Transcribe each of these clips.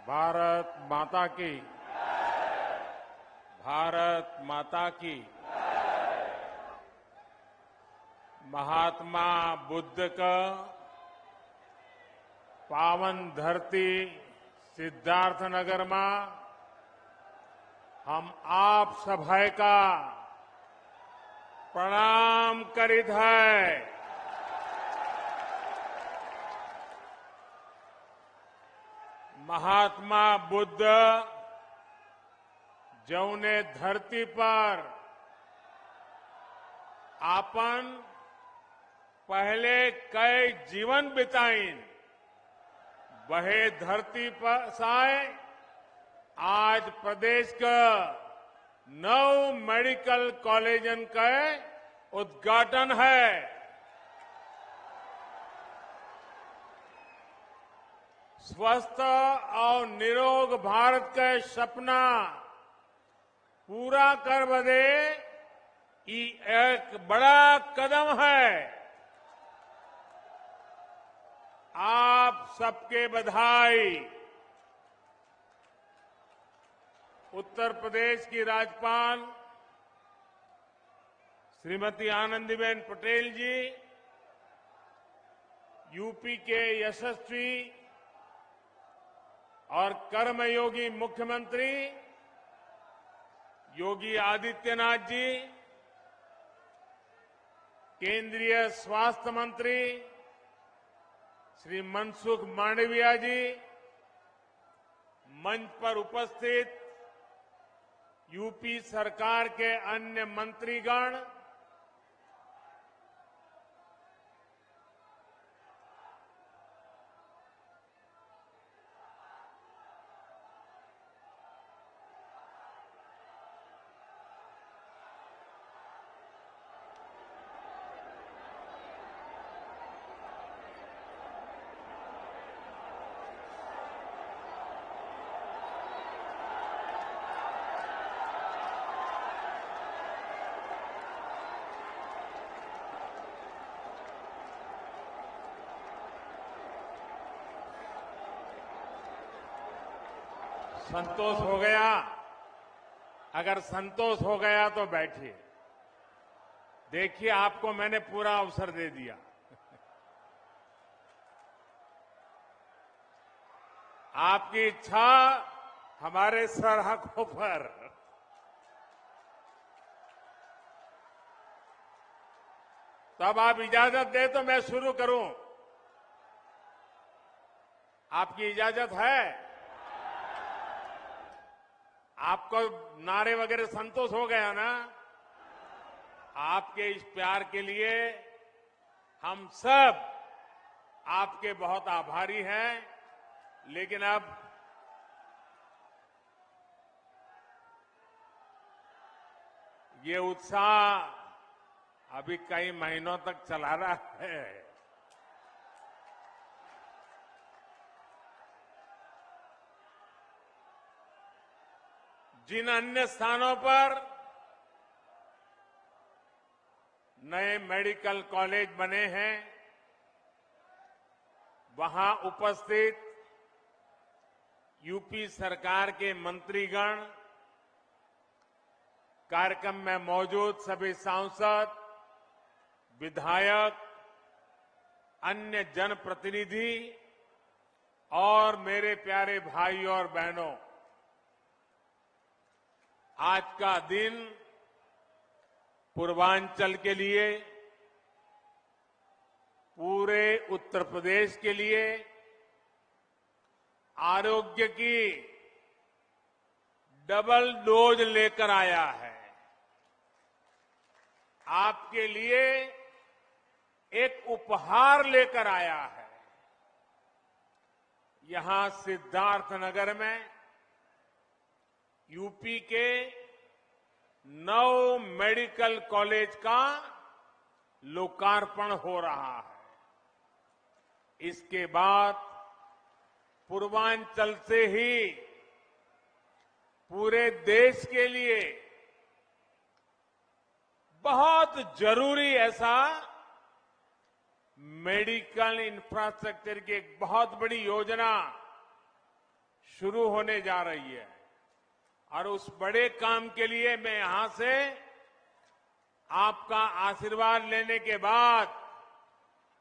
भारत माता की। भारत माता की। महात्मा बुद्ध का पावन धरती सिद्धार्थनगर में हम आप सभा का प्रणाम करीत है। महात्मा बुद्ध जौने धरती पर आपन पहले कई जीवन बिताइन वहे धरती पर साए आज प्रदेश का 9 मेडिकल कॉलेजन का उद्घाटन है। स्वस्थ और निरोग भारत का सपना पूरा कर बदे ये एक बड़ा कदम है। आप सबके बधाई। उत्तर प्रदेश की राज्यपाल श्रीमती आनंदीबेन पटेल जी, यूपी के यशस्वी और कर्मयोगी मुख्यमंत्री योगी आदित्यनाथ जी, केंद्रीय स्वास्थ्य मंत्री श्री मनसुख मांडविया जी, मंच पर उपस्थित यूपी सरकार के अन्य मंत्रीगण, संतोष हो गया? अगर संतोष हो गया तो बैठिए। देखिए, आपको मैंने पूरा अवसर दे दिया। आपकी इच्छा हमारे सरहकों पर। तब आप इजाजत दे तो मैं शुरू करूं। आपकी इजाजत है? आपको नारे वगैरह संतोष हो गया ना? आपके इस प्यार के लिए हम सब आपके बहुत आभारी हैं। लेकिन अब ये उत्साह अभी कई महीनों तक चला रहा है। जिन अन्य स्थानों पर नए मेडिकल कॉलेज बने हैं, वहां उपस्थित यूपी सरकार के मंत्रीगण, कार्यक्रम में मौजूद सभी सांसद, विधायक, अन्य जनप्रतिनिधि और मेरे प्यारे भाइयों और बहनों, आज का दिन पूर्वांचल के लिए, पूरे उत्तर प्रदेश के लिए आरोग्य की डबल डोज लेकर आया है। आपके लिए एक उपहार लेकर आया है। यहां सिद्धार्थनगर में यूपी के 9 मेडिकल कॉलेज का लोकार्पण हो रहा है। इसके बाद पूर्वांचल से ही पूरे देश के लिए बहुत जरूरी ऐसा मेडिकल इंफ्रास्ट्रक्चर की एक बहुत बड़ी योजना शुरू होने जा रही है और उस बड़े काम के लिए मैं यहां से आपका आशीर्वाद लेने के बाद,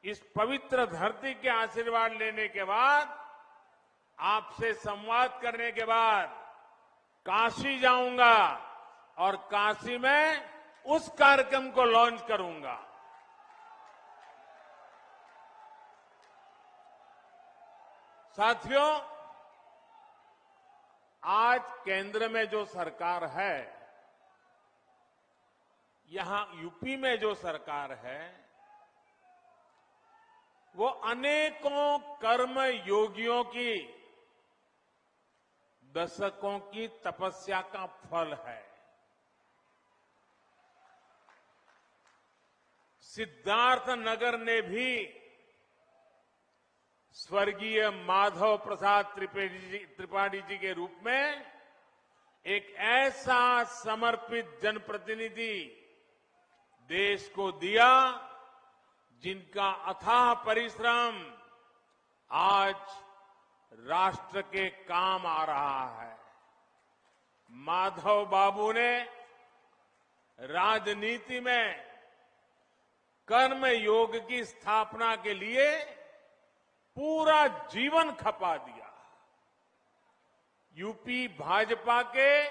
इस पवित्र धरती के आशीर्वाद लेने के बाद, आपसे संवाद करने के बाद काशी जाऊंगा और काशी में उस कार्यक्रम को लॉन्च करूंगा। साथियों, आज केंद्र में जो सरकार है, यहां यूपी में जो सरकार है, वो अनेकों कर्म योगियों की दशकों की तपस्या का फल है। सिद्धार्थ नगर ने भी स्वर्गीय माधव प्रसाद त्रिपाठी जी के रूप में एक ऐसा समर्पित जनप्रतिनिधि देश को दिया, जिनका अथाह परिश्रम आज राष्ट्र के काम आ रहा है। माधव बाबू ने राजनीति में कर्म योग की स्थापना के लिए पूरा जीवन खपा दिया। यूपी भाजपा के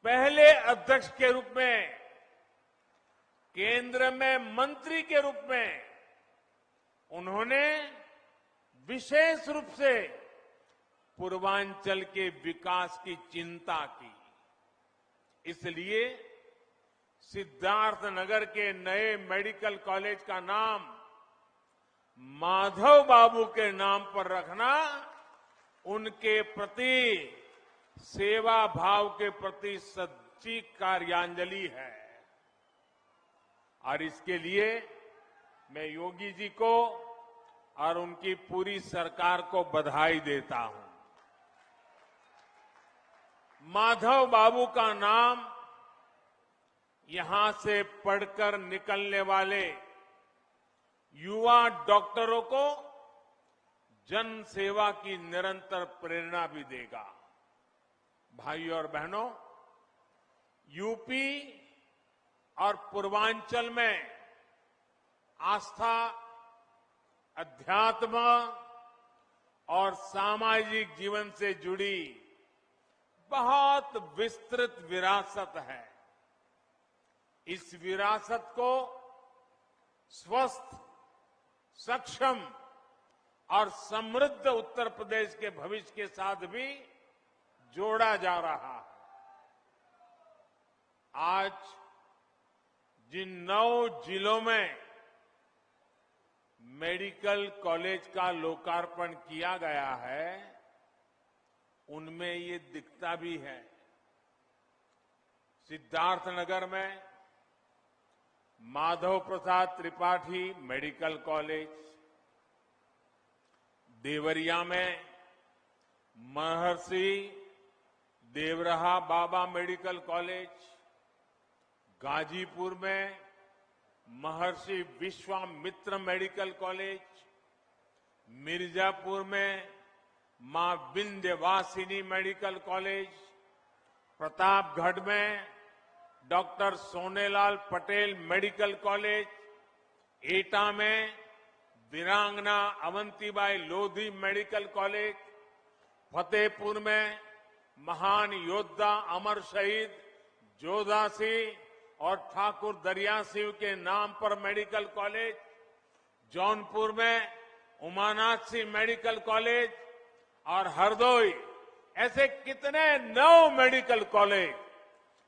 पहले अध्यक्ष के रूप में, केंद्र में मंत्री के रूप में उन्होंने विशेष रूप से पूर्वांचल के विकास की चिंता की। इसलिए सिद्धार्थनगर के नए मेडिकल कॉलेज का नाम माधव बाबू के नाम पर रखना उनके प्रति सेवा भाव के प्रति सच्ची कार्यांजलि है। और इसके लिए मैं योगी जी को और उनकी पूरी सरकार को बधाई देता हूं। माधव बाबू का नाम यहां से पढ़कर निकलने वाले युवा डॉक्टरों को जन सेवा की निरंतर प्रेरणा भी देगा। भाइयों और बहनों, यूपी और पूर्वांचल में आस्था, अध्यात्म और सामाजिक जीवन से जुड़ी बहुत विस्तृत विरासत है। इस विरासत को स्वस्थ, सक्षम और समृद्ध उत्तर प्रदेश के भविष्य के साथ भी जोड़ा जा रहा है। आज जिन 9 जिलों में मेडिकल कॉलेज का लोकार्पण किया गया है, उनमें ये दिखता भी है। सिद्धार्थनगर में माधव प्रसाद त्रिपाठी मेडिकल कॉलेज, देवरिया में महर्षि देवरहा बाबा मेडिकल कॉलेज, गाजीपुर में महर्षि विश्वामित्र मेडिकल कॉलेज, मिर्जापुर में मां विंध्यवासिनी मेडिकल कॉलेज, प्रतापगढ़ में doctor Sonelal Patel medical college, एटा में वीरांगना अवंतीबाई लोधी मेडिकल कॉलेज, फतेहपुर में महान योद्धा अमर शहीद जोधा सिंह और ठाकुर दरिया सिंह के नाम पर मेडिकल कॉलेज, जौनपुर में उमानाथ सिंह मेडिकल कॉलेज और हरदोई, ऐसे कितने 9 मेडिकल कॉलेज।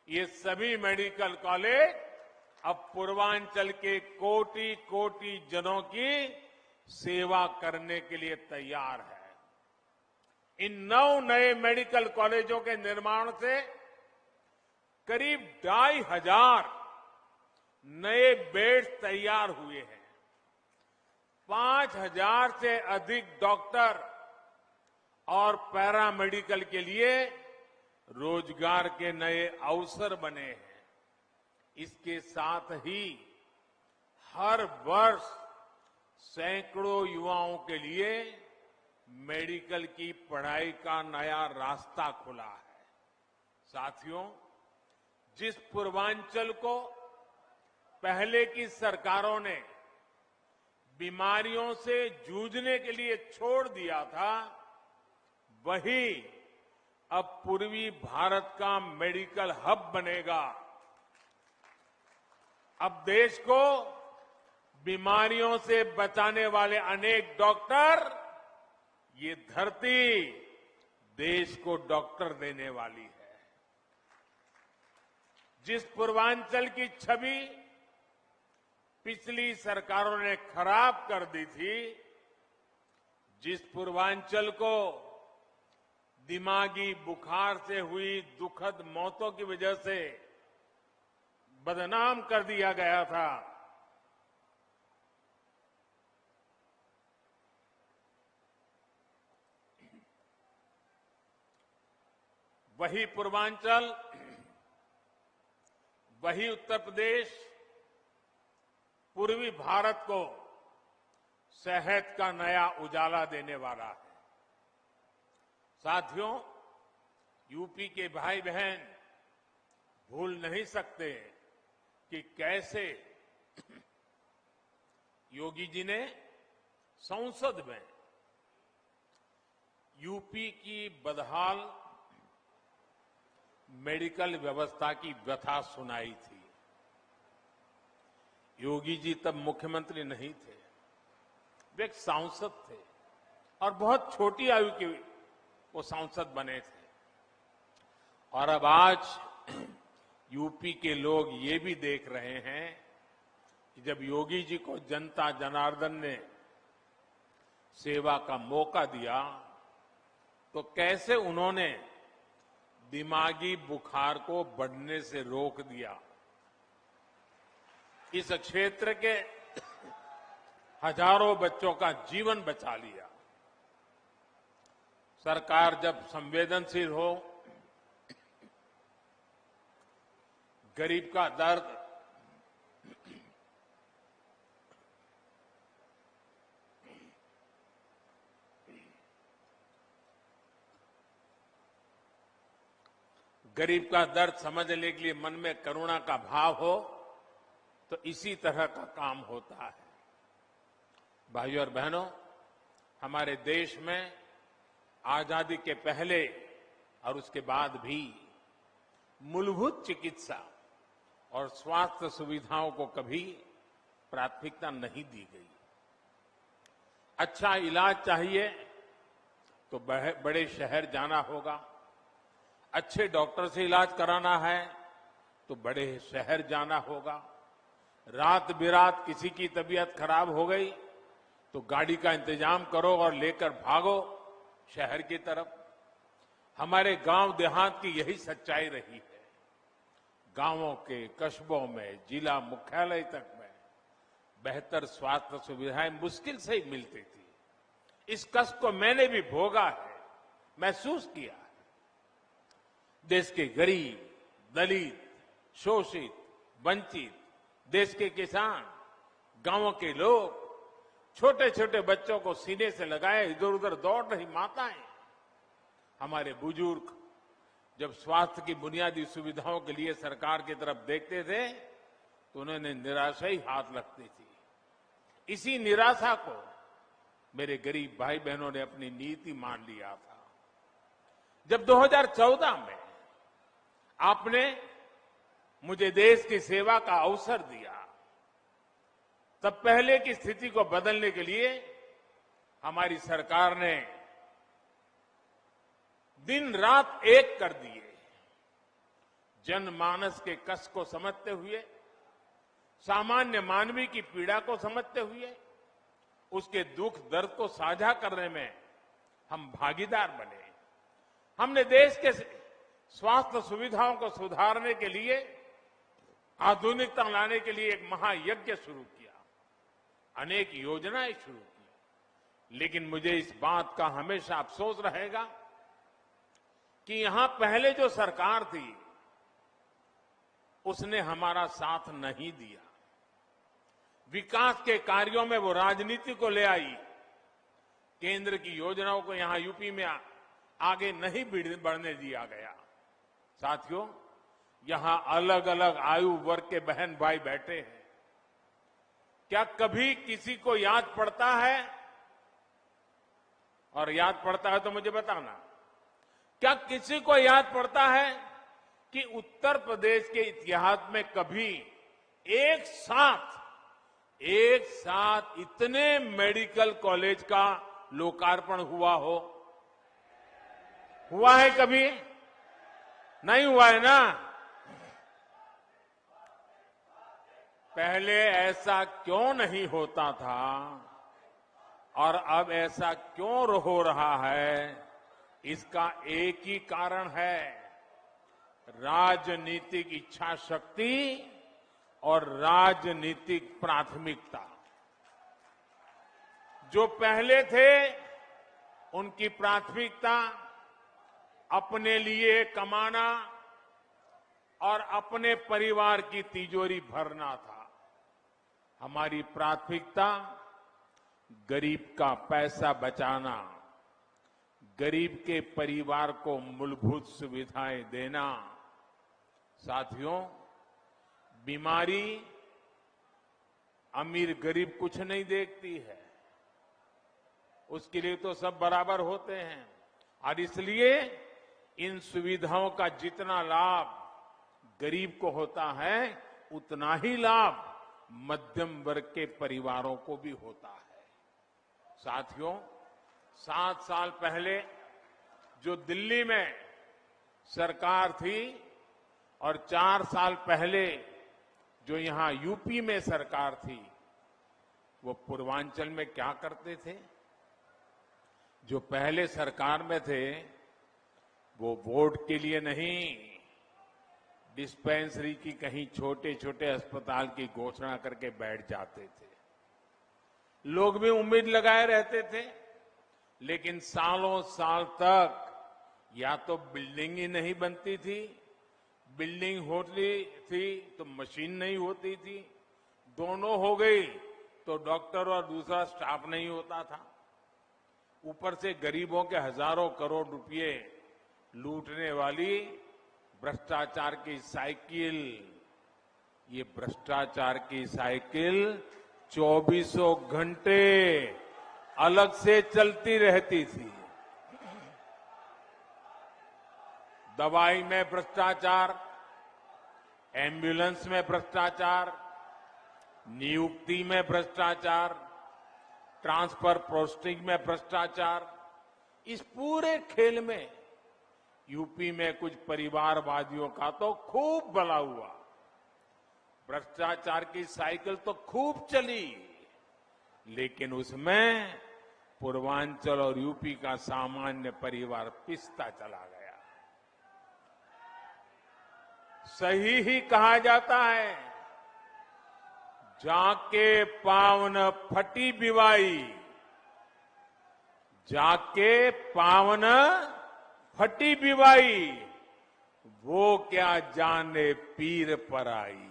ये सभी मेडिकल कॉलेज अब पूर्वांचल के कोटि कोटि जनों की सेवा करने के लिए तैयार है। इन 9 नए मेडिकल कॉलेजों के निर्माण से करीब 2,500 नए बेड्स तैयार हुए हैं। 5,000 से अधिक डॉक्टर और पैरामेडिकल के लिए रोजगार के नए अवसर बने हैं। इसके साथ ही हर वर्ष सैकड़ों युवाओं के लिए मेडिकल की पढ़ाई का नया रास्ता खुला है। साथियों, जिस पूर्वांचल को पहले की सरकारों ने बीमारियों से जूझने के लिए छोड़ दिया था, वही अब पूर्वी भारत का मेडिकल हब बनेगा। अब देश को बीमारियों से बचाने वाले अनेक डॉक्टर, ये धरती देश को डॉक्टर देने वाली है। जिस पूर्वांचल की छवि पिछली सरकारों ने खराब कर दी थी, जिस पूर्वांचल को दिमागी बुखार से हुई दुखद मौतों की वजह से बदनाम कर दिया गया था, वही पूर्वांचल, वही उत्तर प्रदेश पूर्वी भारत को सेहत का नया उजाला देने वाला है। साथियों, यूपी के भाई बहन भूल नहीं सकते कि कैसे योगी जी ने संसद में यूपी की बदहाल मेडिकल व्यवस्था की व्यथा सुनाई थी। योगी जी तब मुख्यमंत्री नहीं थे, वे एक सांसद थे और बहुत छोटी आयु के वो सांसद बने थे। और अब आज यूपी के लोग ये भी देख रहे हैं कि जब योगी जी को जनता जनार्दन ने सेवा का मौका दिया, तो कैसे उन्होंने दिमागी बुखार को बढ़ने से रोक दिया। इस क्षेत्र के हजारों बच्चों का जीवन बचा लिया। सरकार जब संवेदनशील हो, गरीब का दर्द समझने के लिए मन में करुणा का भाव हो, तो इसी तरह का काम होता है। भाइयों और बहनों, हमारे देश में आजादी के पहले और उसके बाद भी मूलभूत चिकित्सा और स्वास्थ्य सुविधाओं को कभी प्राथमिकता नहीं दी गई। अच्छा इलाज चाहिए तो बड़े शहर जाना होगा, अच्छे डॉक्टर से इलाज कराना है तो बड़े शहर जाना होगा। रात बिरात किसी की तबीयत खराब हो गई तो गाड़ी का इंतजाम करो और लेकर भागो शहर की तरफ। हमारे गांव देहात की यही सच्चाई रही है। गांवों के कस्बों में जिला मुख्यालय तक में बेहतर स्वास्थ्य सुविधाएं मुश्किल से ही मिलती थी। इस कष्ट को मैंने भी भोगा है, महसूस किया है। देश के गरीब, दलित, शोषित, वंचित, देश के किसान, गांवों के लोग, छोटे छोटे बच्चों को सीने से लगाए इधर उधर दौड़ रही माताएं, हमारे बुजुर्ग जब स्वास्थ्य की बुनियादी सुविधाओं के लिए सरकार की तरफ देखते थे तो उन्होंने निराशा ही हाथ लगती थी। इसी निराशा को मेरे गरीब भाई बहनों ने अपनी नीति मान लिया था। जब 2014 में आपने मुझे देश की सेवा का अवसर दिया, तब पहले की स्थिति को बदलने के लिए हमारी सरकार ने दिन रात एक कर दिए। जनमानस के कष्ट को समझते हुए, सामान्य मानवी की पीड़ा को समझते हुए, उसके दुख दर्द को साझा करने में हम भागीदार बने। हमने देश के स्वास्थ्य सुविधाओं को सुधारने के लिए, आधुनिकता लाने के लिए एक महायज्ञ शुरू किया, अनेक योजनाएं शुरू की। लेकिन मुझे इस बात का हमेशा अफसोस रहेगा कि यहां पहले जो सरकार थी उसने हमारा साथ नहीं दिया। विकास के कार्यों में वो राजनीति को ले आई, केंद्र की योजनाओं को यहां यूपी में आगे नहीं बढ़ने दिया गया। साथियों, यहां अलग अलग आयु वर्ग के बहन भाई बैठे हैं। क्या कभी किसी को याद पड़ता है, और याद पड़ता है तो मुझे बताना, क्या किसी को याद पड़ता है कि उत्तर प्रदेश के इतिहास में कभी एक साथ इतने मेडिकल कॉलेज का लोकार्पण हुआ हो? हुआ है कभी? नहीं हुआ है ना। पहले ऐसा क्यों नहीं होता था और अब ऐसा क्यों हो रहा है? इसका एक ही कारण है, राजनीतिक इच्छा शक्ति और राजनीतिक प्राथमिकता। जो पहले थे उनकी प्राथमिकता अपने लिए कमाना और अपने परिवार की तिजोरी भरना था। हमारी प्राथमिकता गरीब का पैसा बचाना, गरीब के परिवार को मूलभूत सुविधाएं देना। साथियों, बीमारी अमीर गरीब कुछ नहीं देखती है, उसके लिए तो सब बराबर होते हैं। और इसलिए इन सुविधाओं का जितना लाभ गरीब को होता है, उतना ही लाभ मध्यम वर्ग के परिवारों को भी होता है। साथियों, 7 साल पहले जो दिल्ली में सरकार थी और 4 साल पहले जो यहां यूपी में सरकार थी, वो पूर्वांचल में क्या करते थे? जो पहले सरकार में थे वो वोट के लिए नहीं, डिस्पेंसरी की कहीं छोटे छोटे अस्पताल की घोषणा करके बैठ जाते थे। लोग भी उम्मीद लगाए रहते थे, लेकिन सालों साल तक या तो बिल्डिंग ही नहीं बनती थी, बिल्डिंग होती थी तो मशीन नहीं होती थी, दोनों हो गई तो डॉक्टर और दूसरा स्टाफ नहीं होता था। ऊपर से गरीबों के हजारों करोड़ रुपए लूटने वाली भ्रष्टाचार की साइकिल, ये भ्रष्टाचार की साइकिल 24 घंटे अलग से चलती रहती थी। दवाई में भ्रष्टाचार, एम्बुलेंस में भ्रष्टाचार, नियुक्ति में भ्रष्टाचार, ट्रांसफर पोस्टिंग में भ्रष्टाचार। इस पूरे खेल में यूपी में कुछ परिवारवादियों का तो खूब भला हुआ। भ्रष्टाचार की साइकिल तो खूब चली, लेकिन उसमें पूर्वांचल और यूपी का सामान्य परिवार पिसता चला गया। सही ही कहा जाता है, जाके पावन फटी बिवाई, जाके पावन फटी बिवाई, वो क्या जाने पीर पर आई।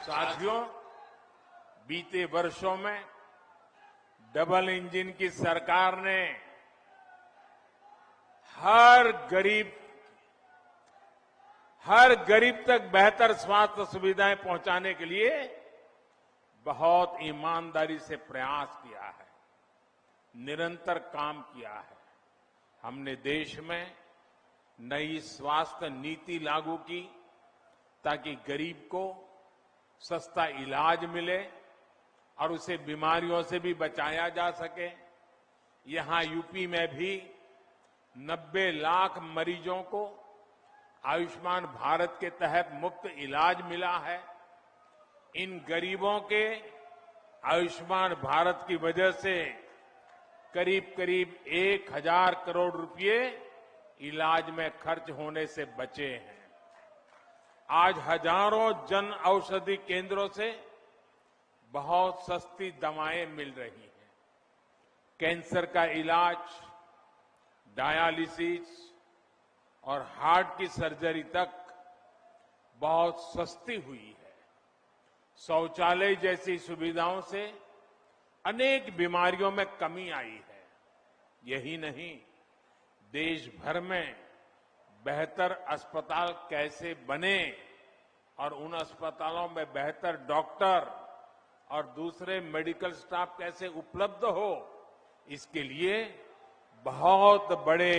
साथियों, बीते वर्षों में डबल इंजन की सरकार ने हर गरीब तक बेहतर स्वास्थ्य सुविधाएं पहुंचाने के लिए बहुत ईमानदारी से प्रयास किया है, निरंतर काम किया है। हमने देश में नई स्वास्थ्य नीति लागू की ताकि गरीब को सस्ता इलाज मिले और उसे बीमारियों से भी बचाया जा सके। यहां यूपी में भी 90 लाख मरीजों को आयुष्मान भारत के तहत मुफ्त इलाज मिला है। इन गरीबों के आयुष्मान भारत की वजह से करीब करीब 1000 करोड़ रुपए इलाज में खर्च होने से बचे हैं। आज हजारों जन औषधि केंद्रों से बहुत सस्ती दवाएं मिल रही हैं। कैंसर का इलाज, डायलिसिस और हार्ट की सर्जरी तक बहुत सस्ती हुई है। शौचालय जैसी सुविधाओं से अनेक बीमारियों में कमी आई है। यही नहीं, देश भर में बेहतर अस्पताल कैसे बने और उन अस्पतालों में बेहतर डॉक्टर और दूसरे मेडिकल स्टाफ कैसे उपलब्ध हो, इसके लिए बहुत बड़े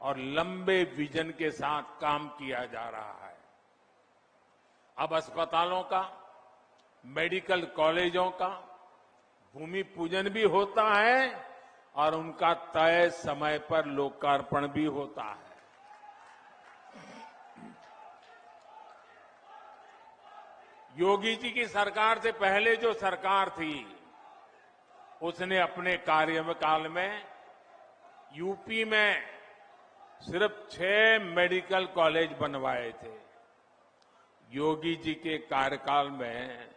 और लंबे विजन के साथ काम किया जा रहा है। अब अस्पतालों का, मेडिकल कॉलेजों का भूमि पूजन भी होता है और उनका तय समय पर लोकार्पण भी होता है। योगी जी की सरकार से पहले जो सरकार थी, उसने अपने कार्यकाल में यूपी में सिर्फ 6 मेडिकल कॉलेज बनवाए थे। योगी जी के कार्यकाल में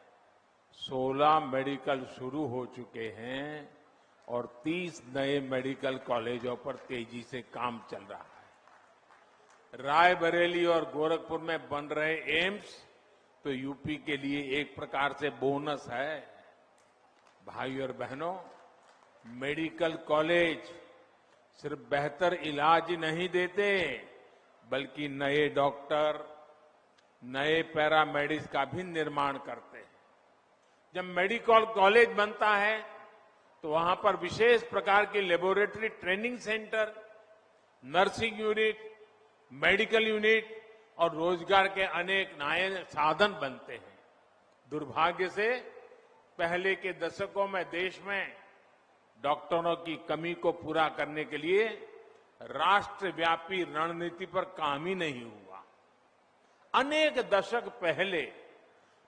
16 मेडिकल शुरू हो चुके हैं और 30 नए मेडिकल कॉलेजों पर तेजी से काम चल रहा है। रायबरेली और गोरखपुर में बन रहे एम्स तो यूपी के लिए एक प्रकार से बोनस है। भाई और बहनों, मेडिकल कॉलेज सिर्फ बेहतर इलाज ही नहीं देते, बल्कि नए डॉक्टर, नए पैरामेडिक्स का भी निर्माण करते हैं। जब मेडिकल कॉलेज बनता है तो वहां पर विशेष प्रकार की laboratory training centre, nursing unit, medical unit और रोजगार के अनेक नए साधन बनते हैं। दुर्भाग्य से पहले के दशकों में देश में डॉक्टरों की कमी को पूरा करने के लिए राष्ट्रव्यापी रणनीति पर काम ही नहीं हुआ। अनेक दशक पहले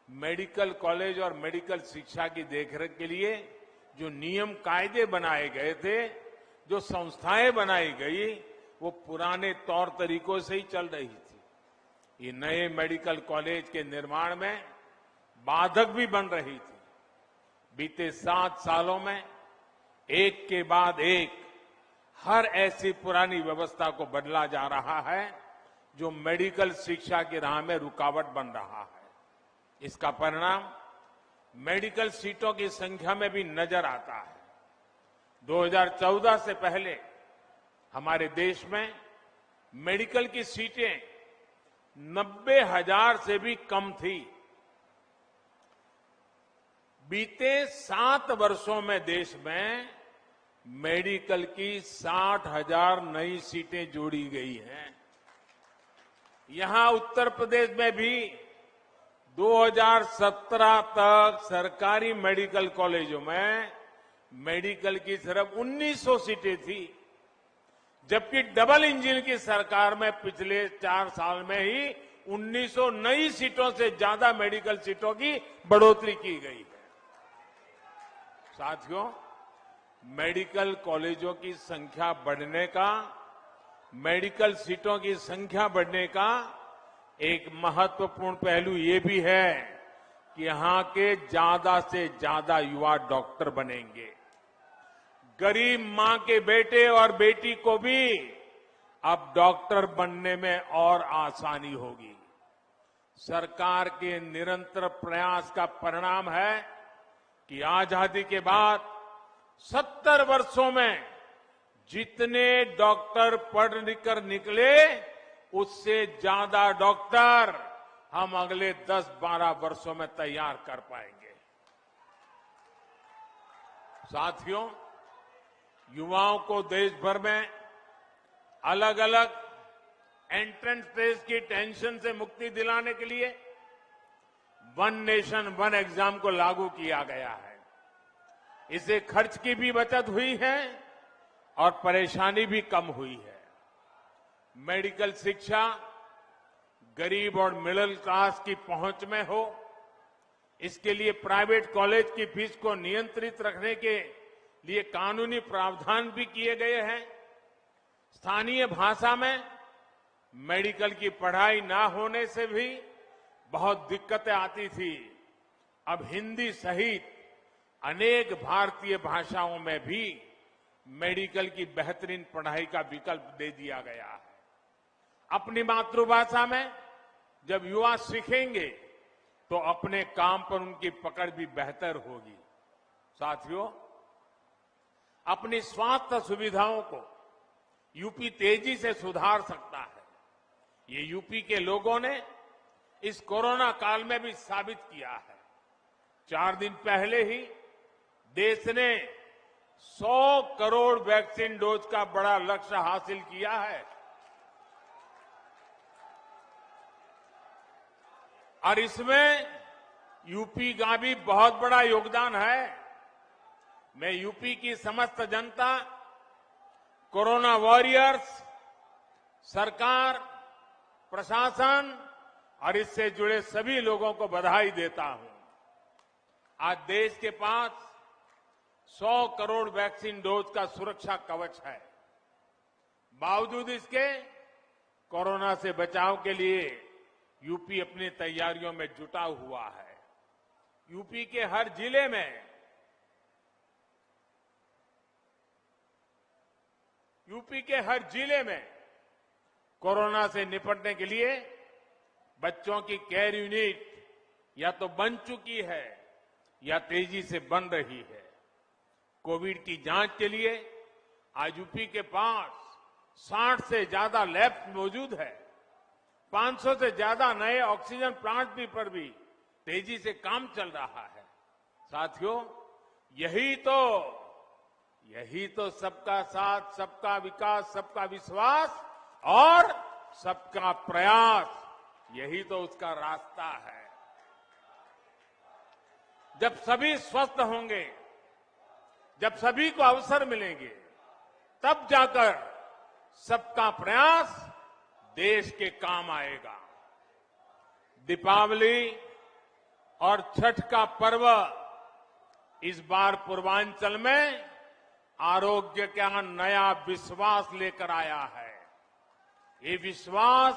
मेडिकल कॉलेज और मेडिकल शिक्षा की देखरेख के लिए जो नियम कायदे बनाए गए थे, जो संस्थाएं बनाई गई, वो पुराने तौर तरीकों से ही चल रही थी। ये नए मेडिकल कॉलेज के निर्माण में बाधक भी बन रही थी। बीते 7 सालों में एक के बाद एक हर ऐसी पुरानी व्यवस्था को बदला जा रहा है जो मेडिकल शिक्षा की राह में रुकावट बन रहा है। इसका परिणाम मेडिकल सीटों की संख्या में भी नजर आता है। 2014 से पहले हमारे देश में मेडिकल की सीटें 90,000 से भी कम थी। बीते 7 वर्षों में देश में मेडिकल की 60,000 नई सीटें जोड़ी गई हैं। यहां उत्तर प्रदेश में भी 2017 तक सरकारी मेडिकल कॉलेजों में मेडिकल की सिर्फ 1900 सीटें थी, जबकि डबल इंजन की सरकार में पिछले 4 साल में ही 1900 नई सीटों से ज्यादा मेडिकल सीटों की बढ़ोतरी की गई है। साथियों, मेडिकल कॉलेजों की संख्या बढ़ने का, मेडिकल सीटों की संख्या बढ़ने का एक महत्वपूर्ण पहलू ये भी है कि यहां के ज्यादा से ज्यादा युवा डॉक्टर बनेंगे। गरीब मां के बेटे और बेटी को भी अब डॉक्टर बनने में और आसानी होगी। सरकार के निरंतर प्रयास का परिणाम है कि आजादी के बाद 70 वर्षों में जितने डॉक्टर पढ़ लिख कर निकले, उससे ज्यादा डॉक्टर हम अगले 10-12 वर्षों में तैयार कर पाएंगे। साथियों, युवाओं को देश भर में अलग अलग एंट्रेंस टेस्ट की टेंशन से मुक्ति दिलाने के लिए वन नेशन वन एग्जाम को लागू किया गया है। इससे खर्च की भी बचत हुई है और परेशानी भी कम हुई है। मेडिकल शिक्षा गरीब और मिडिल क्लास की पहुंच में हो, इसके लिए प्राइवेट कॉलेज की फीस को नियंत्रित रखने के लिए कानूनी प्रावधान भी किए गए हैं। स्थानीय भाषा में मेडिकल की पढ़ाई ना होने से भी बहुत दिक्कतें आती थी। अब हिंदी सहित अनेक भारतीय भाषाओं में भी मेडिकल की बेहतरीन पढ़ाई का विकल्प दे दिया गया है। अपनी मातृभाषा में जब युवा सीखेंगे तो अपने काम पर उनकी पकड़ भी बेहतर होगी। साथियों, अपनी स्वास्थ्य सुविधाओं को यूपी तेजी से सुधार सकता है। ये यूपी के लोगों ने इस कोरोना काल में भी साबित किया है। 4 दिन पहले ही देश ने 100 करोड़ वैक्सीन डोज का बड़ा लक्ष्य हासिल किया है और इसमें यूपी का भी बहुत बड़ा योगदान है। मैं यूपी की समस्त जनता, कोरोना वॉरियर्स, सरकार, प्रशासन और इससे जुड़े सभी लोगों को बधाई देता हूं। आज देश के पास 100 करोड़ वैक्सीन डोज का सुरक्षा कवच है। बावजूद इसके कोरोना से बचाव के लिए यूपी अपनी तैयारियों में जुटा हुआ है। यूपी के हर जिले में कोरोना से निपटने के लिए बच्चों की केयर यूनिट या तो बन चुकी है या तेजी से बन रही है। कोविड की जांच के लिए आज यूपी के पास 60 से ज्यादा लैब्स मौजूद है। 500 से ज्यादा नए ऑक्सीजन प्लांट पर भी तेजी से काम चल रहा है। साथियों, यही तो सबका साथ, सबका विकास, सबका विश्वास और सबका प्रयास, यही तो उसका रास्ता है। जब सभी स्वस्थ होंगे, जब सभी को अवसर मिलेंगे, तब जाकर सबका प्रयास देश के काम आएगा। दीपावली और छठ का पर्व इस बार पूर्वांचल में आरोग्य का नया विश्वास लेकर आया है। ये विश्वास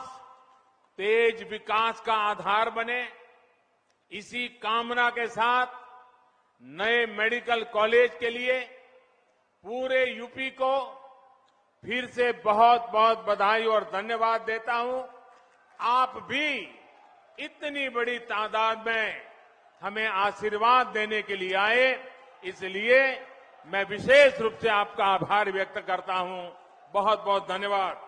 तेज विकास का आधार बने, इसी कामना के साथ नए मेडिकल कॉलेज के लिए पूरे यूपी को फिर से बहुत बहुत बधाई और धन्यवाद देता हूं। आप भी इतनी बड़ी तादाद में हमें आशीर्वाद देने के लिए आए, इसलिए मैं विशेष रूप से आपका आभार व्यक्त करता हूं। बहुत बहुत धन्यवाद।